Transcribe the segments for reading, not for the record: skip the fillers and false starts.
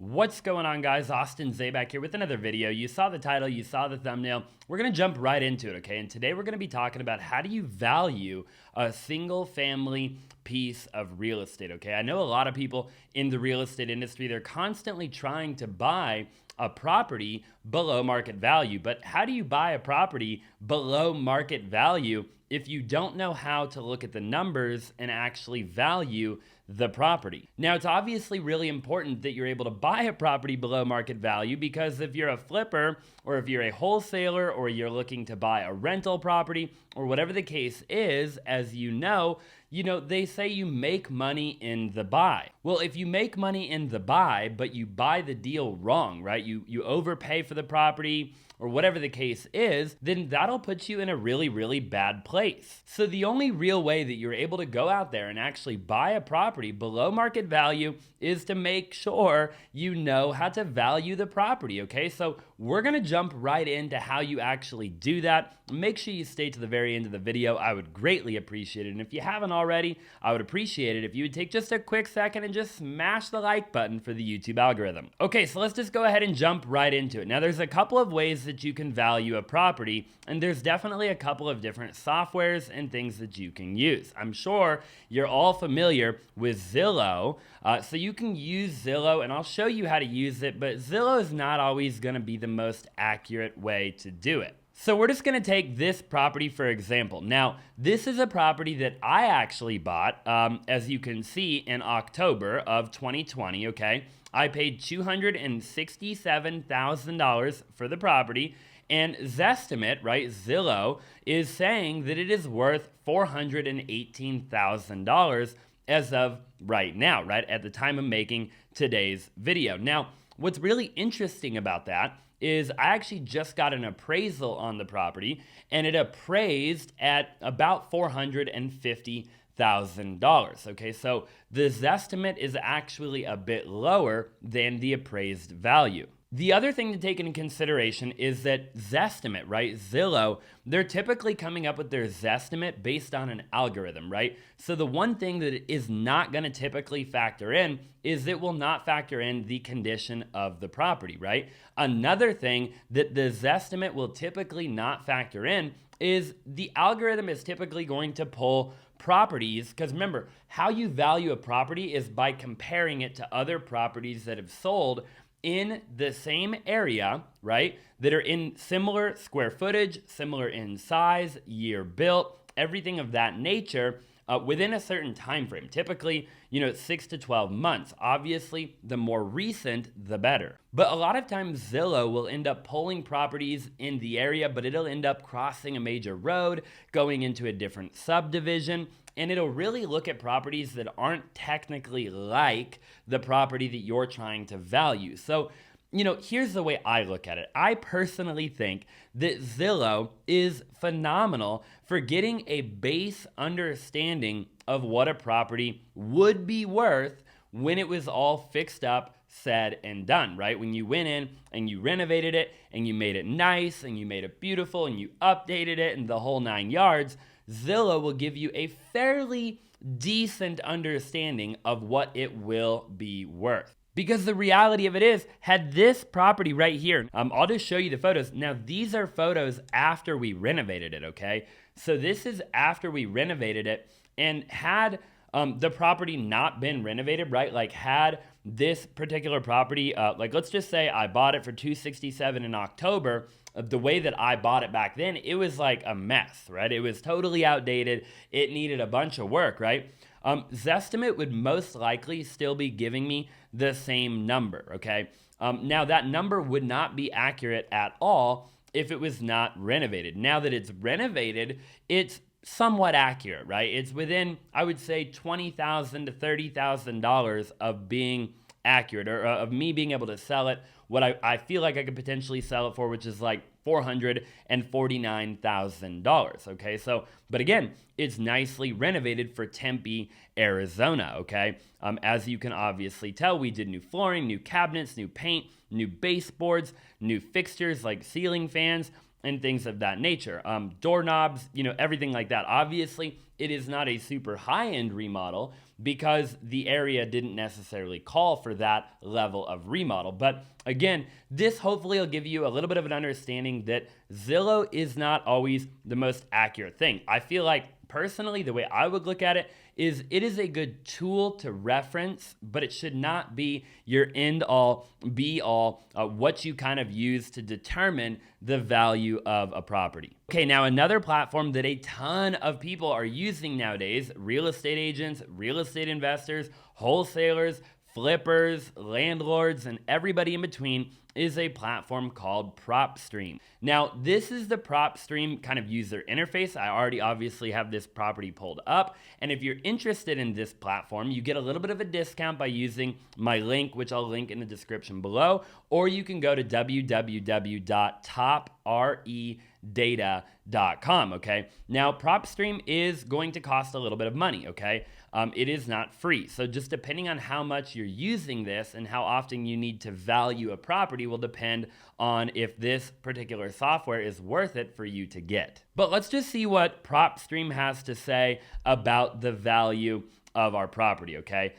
What's going on, guys? Austin Zabak here with another video. You saw the title, you saw the thumbnail. We're gonna jump right into it, okay? And today we're gonna be talking about how do you value a single family piece of real estate, okay? I know a lot of people in the real estate industry, they're constantly trying to buy a property below market value. But how do you buy a property below market value if you don't know how to look at the numbers and actually value the property? Now, it's obviously really important that you're able to buy a property below market value, because if you're a flipper or if you're a wholesaler or you're looking to buy a rental property or whatever the case is, as you know, they say you make money in the buy. Well, if you make money in the buy, but you buy the deal wrong, right? You overpay for the property or whatever the case is, then that'll put you in a really, really bad place. So the only real way that you're able to go out there and actually buy a property below market value is to make sure you know how to value the property, okay? So we're gonna jump right into how you actually do that. Make sure you stay to the very end of the video. I would greatly appreciate it. And if you haven't already, I would appreciate it if you would take just a quick second and just smash the like button for the YouTube algorithm. Okay, so let's just go ahead and jump right into it. Now, there's a couple of ways that you can value a property, and there's definitely a couple of different softwares and things that you can use. I'm sure you're all familiar with Zillow, so you can use Zillow, and I'll show you how to use it, but Zillow is not always gonna be the most accurate way to do it. So we're just gonna take this property for example. Now, this is a property that I actually bought, as you can see, in October of 2020, okay? I paid $267,000 for the property, and Zestimate, right, Zillow, is saying that it is worth $418,000 as of right now, right, at the time of making today's video. Now, what's really interesting about that is I actually just got an appraisal on the property, and it appraised at about $450,000, okay? So the Zestimate is actually a bit lower than the appraised value. The other thing to take into consideration is that Zestimate, right, Zillow, they're typically coming up with their Zestimate based on an algorithm, right? So the one thing that it is not gonna typically factor in is it will not factor in the condition of the property, right? Another thing that the Zestimate will typically not factor in is the algorithm is typically going to pull properties, because remember, how you value a property is by comparing it to other properties that have sold in the same area, right, that are in similar square footage, similar in size, year built, everything of that nature, within a certain time frame. Typically, 6 to 12 months. Obviously, the more recent, the better. But a lot of times, Zillow will end up pulling properties in the area, but it'll end up crossing a major road, going into a different subdivision, and it'll really look at properties that aren't technically like the property that you're trying to value. So, here's the way I look at it. I personally think that Zillow is phenomenal for getting a base understanding of what a property would be worth when it was all fixed up, said and done, right? When you went in and you renovated it and you made it nice and you made it beautiful and you updated it and the whole 9 yards, Zillow will give you a fairly decent understanding of what it will be worth. Because the reality of it is, had this property right here, I'll just show you the photos. Now, these are photos after we renovated it, okay? So this is after we renovated it, and had the property not been renovated, right? Like, had this particular property, like let's just say I bought it for $267,000 in October, the way that I bought it back then, it was like a mess, right? It was totally outdated. It needed a bunch of work, right? Zestimate would most likely still be giving me the same number, okay? Now, that number would not be accurate at all if it was not renovated. Now that it's renovated, it's somewhat accurate, right? It's within, I would say, $20,000 to $30,000 of being accurate, or of me being able to sell it what I feel like I could potentially sell it for, which is like $449,000, okay? So, but again, it's nicely renovated for Tempe, Arizona, okay? As you can obviously tell, we did new flooring, new cabinets, new paint, new baseboards, new fixtures like ceiling fans, and things of that nature. Doorknobs, everything like that. Obviously, it is not a super high-end remodel because the area didn't necessarily call for that level of remodel. But again, this hopefully will give you a little bit of an understanding that Zillow is not always the most accurate thing. I feel like personally, the way I would look at it is a good tool to reference, but it should not be your end all be all, what you kind of use to determine the value of a property. Okay, now another platform that a ton of people are using nowadays, real estate agents, real estate investors, wholesalers, flippers, landlords, and everybody in between, is a platform called Propstream. Now, this is the Propstream kind of user interface. I already obviously have this property pulled up, and if you're interested in this platform, you get a little bit of a discount by using my link, which I'll link in the description below, or you can go to www.topredata.com, okay? Now, Propstream is going to cost a little bit of money, okay? It is not free. So just depending on how much you're using this and how often you need to value a property will depend on if this particular software is worth it for you to get. But let's just see what Propstream has to say about the value of our property, okay?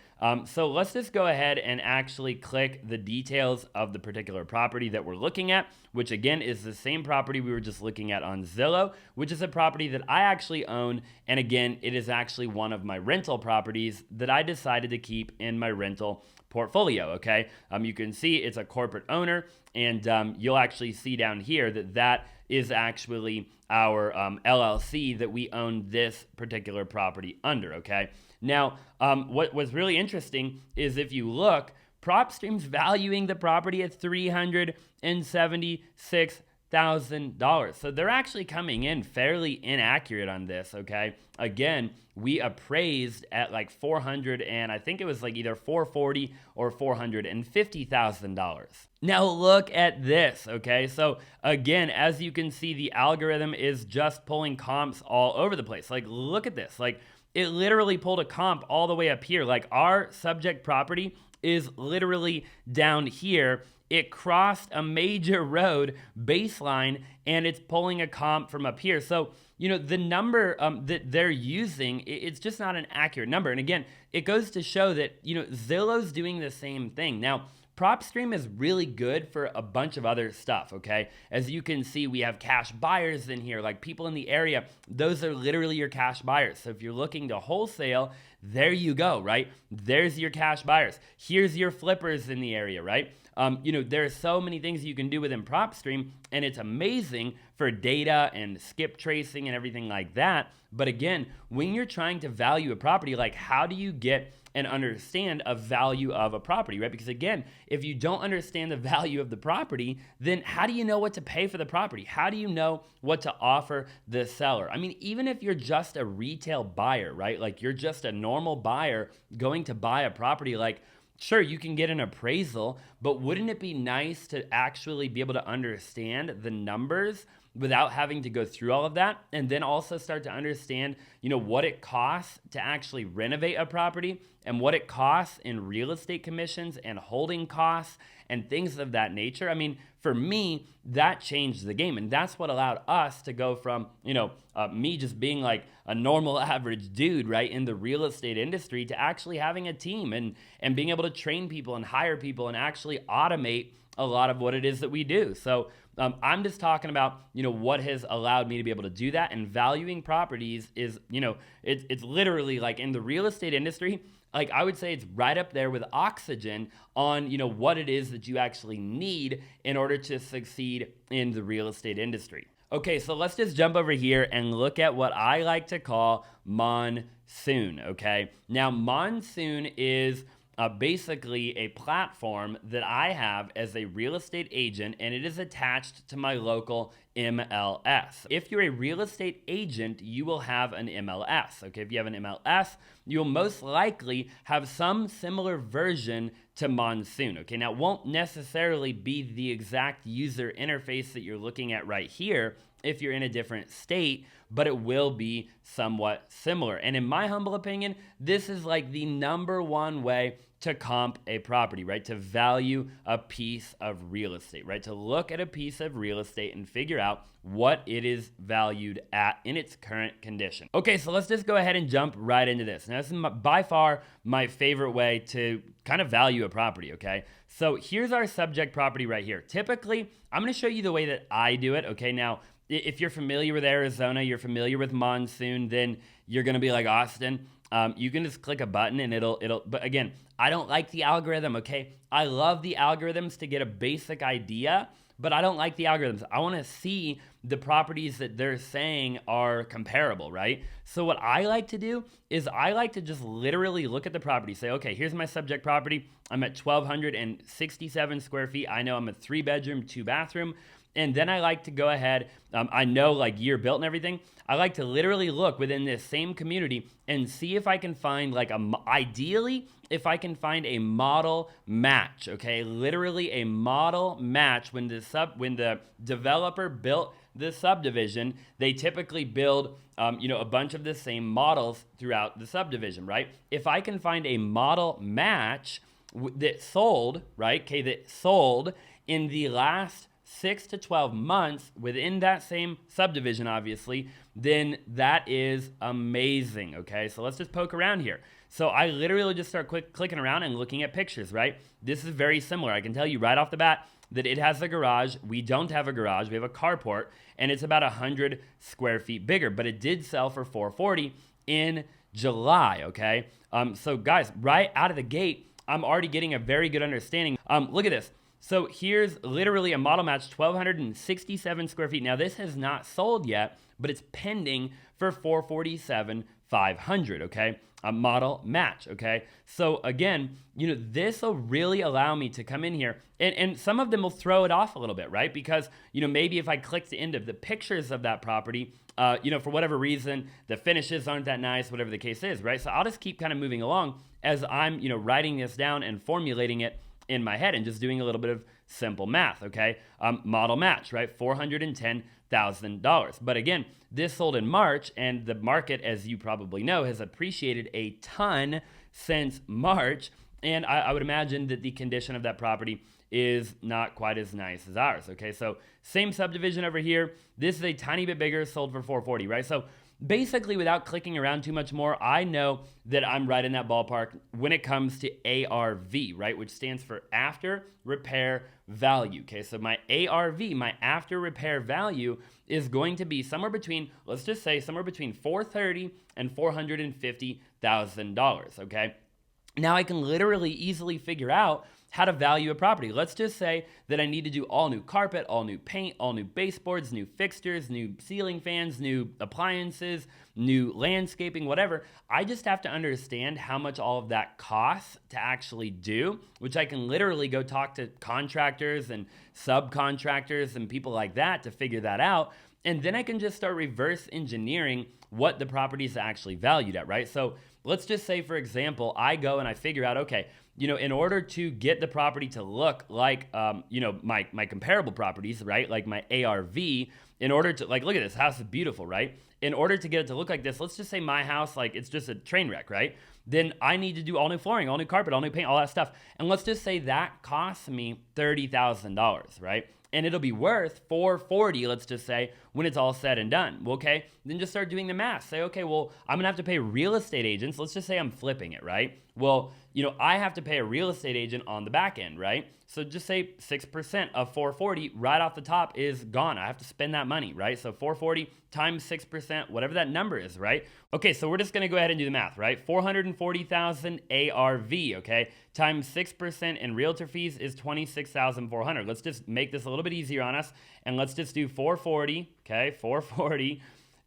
So let's just go ahead and actually click the details of the particular property that we're looking at, which again is the same property we were just looking at on Zillow, which is a property that I actually own. And again, it is actually one of my rental properties that I decided to keep in my rental portfolio, okay? You can see it's a corporate owner, and you'll actually see down here that is actually our LLC that we own this particular property under, okay? Now, what was really interesting is if you look, Propstream's valuing the property at $376,000. So they're actually coming in fairly inaccurate on this, okay? Again, we appraised at like 400 and I think it was like either 440 or $450,000. Now look at this, okay? So again, as you can see, the algorithm is just pulling comps all over the place. Like, look at this. Like, it literally pulled a comp all the way up here. Like, our subject property is literally down here. It crossed a major road baseline and it's pulling a comp from up here. So, the number that they're using, it's just not an accurate number. And again, it goes to show that, Zillow's doing the same thing. Now, Propstream is really good for a bunch of other stuff, okay? As you can see, we have cash buyers in here, like people in the area. Those are literally your cash buyers. So if you're looking to wholesale, there you go, right? There's your cash buyers. Here's your flippers in the area, right? There are so many things you can do within Propstream, and it's amazing for data and skip tracing and everything like that. But again, when you're trying to value a property, like, how do you get and understand a value of a property, right? Because again, if you don't understand the value of the property, then how do you know what to pay for the property? How do you know what to offer the seller? I mean, even if you're just a retail buyer, right? Like, you're just a normal buyer going to buy a property, like, sure, you can get an appraisal, but wouldn't it be nice to actually be able to understand the numbers without having to go through all of that, and then also start to understand, what it costs to actually renovate a property and what it costs in real estate commissions and holding costs and things of that nature? I mean, for me, that changed the game, and that's what allowed us to go from, me just being like a normal average dude, right, in the real estate industry, to actually having a team and being able to train people and hire people and actually automate a lot of what it is that we do. So I'm just talking about, what has allowed me to be able to do that. And valuing properties is, it's literally like in the real estate industry, like, I would say it's right up there with oxygen on, what it is that you actually need in order to succeed in the real estate industry. Okay, so let's just jump over here and look at what I like to call Monsoon, okay? Now, Monsoon is basically a platform that I have as a real estate agent, and it is attached to my local MLS. If you're a real estate agent, you will have an MLS. Okay, if you have an MLS, you'll most likely have some similar version to Monsoon. Okay, now it won't necessarily be the exact user interface that you're looking at right here if you're in a different state, but it will be somewhat similar. And in my humble opinion, this is like the number one way to comp a property, right? To value a piece of real estate, right? To look at a piece of real estate and figure out what it is valued at in its current condition. Okay, so let's just go ahead and jump right into this. Now, this is by far my favorite way to kind of value a property, okay? So here's our subject property right here. Typically, I'm gonna show you the way that I do it, okay? Now, if you're familiar with Arizona, you're familiar with monsoon, then you're gonna be like Austin. You can just click a button and but again, I don't like the algorithm, okay? I love the algorithms to get a basic idea, but I don't like the algorithms. I wanna see the properties that they're saying are comparable, right? So what I like to do is I like to just literally look at the property, say, okay, here's my subject property. I'm at 1,267 square feet. I know I'm a 3-bedroom, 2-bathroom. And then I like to go ahead, I know like year built and everything. I like to literally look within this same community and see if I can find ideally, if I can find a model match, okay? Literally a model match. When the developer built the subdivision, they typically build a bunch of the same models throughout the subdivision, right? If I can find a model match that sold, right? Okay, that sold in the last 6 to 12 months within that same subdivision, obviously, then that is amazing, okay? So let's just poke around here. So I literally just start clicking around and looking at pictures, right? This is very similar. I can tell you right off the bat that it has a garage. We don't have a garage. We have a carport, and it's about 100 square feet bigger, but it did sell for $440 in July, okay? So guys, right out of the gate, I'm already getting a very good understanding. Look at this. So here's literally a model match, 1,267 square feet. Now this has not sold yet, but it's pending for $447,500, okay? A model match, okay? So again, this will really allow me to come in here, and some of them will throw it off a little bit, right? Because, maybe if I click to end of the pictures of that property, for whatever reason, the finishes aren't that nice, whatever the case is, right? So I'll just keep kind of moving along as I'm, writing this down and formulating it in my head and just doing a little bit of simple math, okay? Model match, right? $410,000. But again, this sold in March, and the market, as you probably know, has appreciated a ton since March. And I would imagine that the condition of that property is not quite as nice as ours, okay? So same subdivision over here. This is a tiny bit bigger, sold for $440, right? So basically, without clicking around too much more, I know that I'm right in that ballpark when it comes to ARV, right? Which stands for after repair value, okay? So my ARV, my after repair value, is going to be somewhere between, let's just say somewhere between $430,000 and $450,000, okay? Now I can literally easily figure out how to value a property. Let's just say that I need to do all new carpet, all new paint, all new baseboards, new fixtures, new ceiling fans, new appliances, new landscaping, whatever. I just have to understand how much all of that costs to actually do, which I can literally go talk to contractors and subcontractors and people like that to figure that out. And then I can just start reverse engineering what the property is actually valued at, right? So let's just say, for example, I go and I figure out, okay, in order to get the property to look like, my comparable properties, right? Like my ARV, in order to, look at this house is beautiful, right? In order to get it to look like this, let's just say my house, it's just a train wreck, right? Then I need to do all new flooring, all new carpet, all new paint, all that stuff. And let's just say that costs me $30,000, right? And it'll be worth $440, let's just say, when it's all said and done. Okay, then just start doing the math. Say, okay, well, I'm gonna have to pay real estate agents. Let's just say I'm flipping it, right? Well, I have to pay a real estate agent on the back end, right? So just say 6% of 440 right off the top is gone. I have to spend that money, right? So 440 times 6%, whatever that number is, right? Okay, so we're just gonna go ahead and do the math, right? 440,000 ARV, okay, times 6% in realtor fees is 26,400. Let's just make this a little bit easier on us, and let's just do 440, okay, 440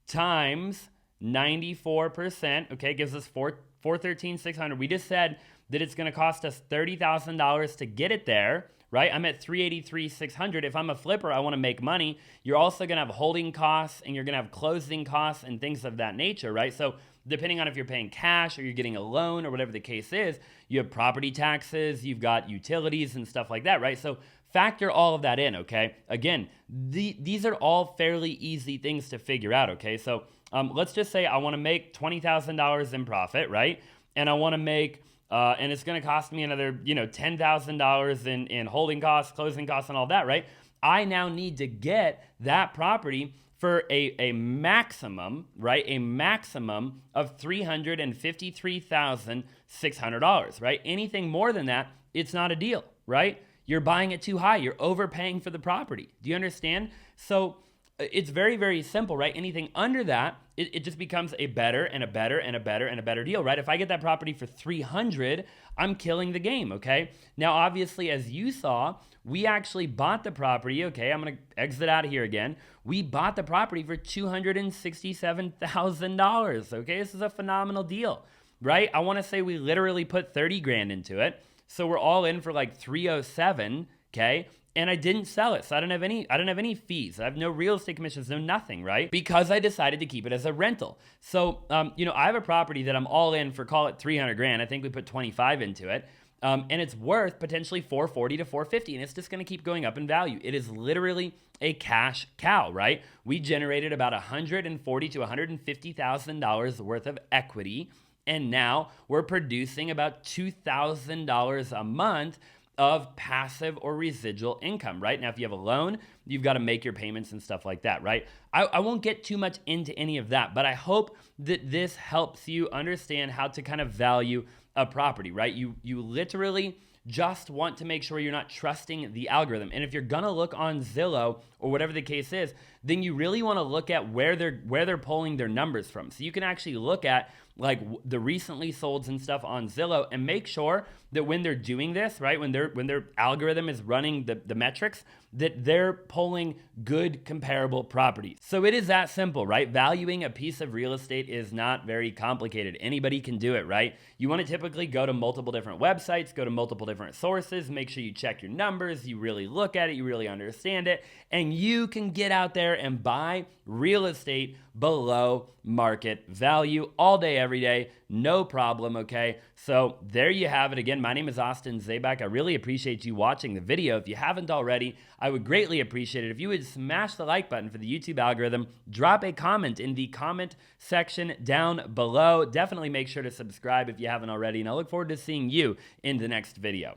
times 94%, okay, gives us 413,600. We just said that it's going to cost us $30,000 to get it there, right? I'm at 383,600. If I'm a flipper, I want to make money. You're also going to have holding costs, and you're going to have closing costs and things of that nature, right? So depending on if you're paying cash or you're getting a loan or whatever the case is, you have property taxes, you've got utilities and stuff like that, right? So factor all of that in, okay? Again, these are all fairly easy things to figure out, okay? So let's just say I want to make $20,000 in profit, right? And I want to make and it's going to cost me another, $10,000 in holding costs, closing costs, and all that, right? I now need to get that property for a maximum, right? A maximum of $353,600, right? Anything more than that, it's not a deal, right? You're buying it too high. You're overpaying for the property. Do you understand? So it's very, very simple, right? Anything under that, it just becomes a better and a better and a better and a better deal, right? If I get that property for 300, I'm killing the game, okay? Now, obviously, as you saw, we actually bought the property, okay? I'm gonna exit out of here again. We bought the property for $267,000, okay? This is a phenomenal deal, right? I wanna say we literally put 30 grand into it. So we're all in for like 307, okay? And I didn't sell it, so I don't have any fees. I have no real estate commissions, no nothing, right? Because I decided to keep it as a rental. So, I have a property that I'm all in for, call it 300 grand. I think we put 25 into it. And it's worth potentially 440 to 450, and it's just going to keep going up in value. It is literally a cash cow, right? We generated about $140 to $150,000 worth of equity, and now we're producing about $2,000 a month of passive or residual income, right? Now, if you have a loan, you've got to make your payments and stuff like that, right? I won't get too much into any of that, but I hope that this helps you understand how to kind of value a property, right? You literally just want to make sure you're not trusting the algorithm. And if you're gonna look on Zillow or whatever the case is, then you really want to look at where they're pulling their numbers from. So you can actually look at like the recently solds and stuff on Zillow and make sure that when they're doing this, right, when their algorithm is running the metrics, that they're pulling good comparable properties. So it is that simple, right? Valuing a piece of real estate is not very complicated. Anybody can do it, right? You want to typically go to multiple different websites, go to multiple different sources, make sure you check your numbers, you really look at it, you really understand it, and you can get out there and buy real estate below market value all day, every day, no problem, okay? So there you have it. Again, my name is Austin Zabak. I really appreciate you watching the video. If you haven't already, I would greatly appreciate it if you would smash the like button for the YouTube algorithm, drop a comment in the comment section down below. Definitely make sure to subscribe if you haven't already, and I look forward to seeing you in the next video.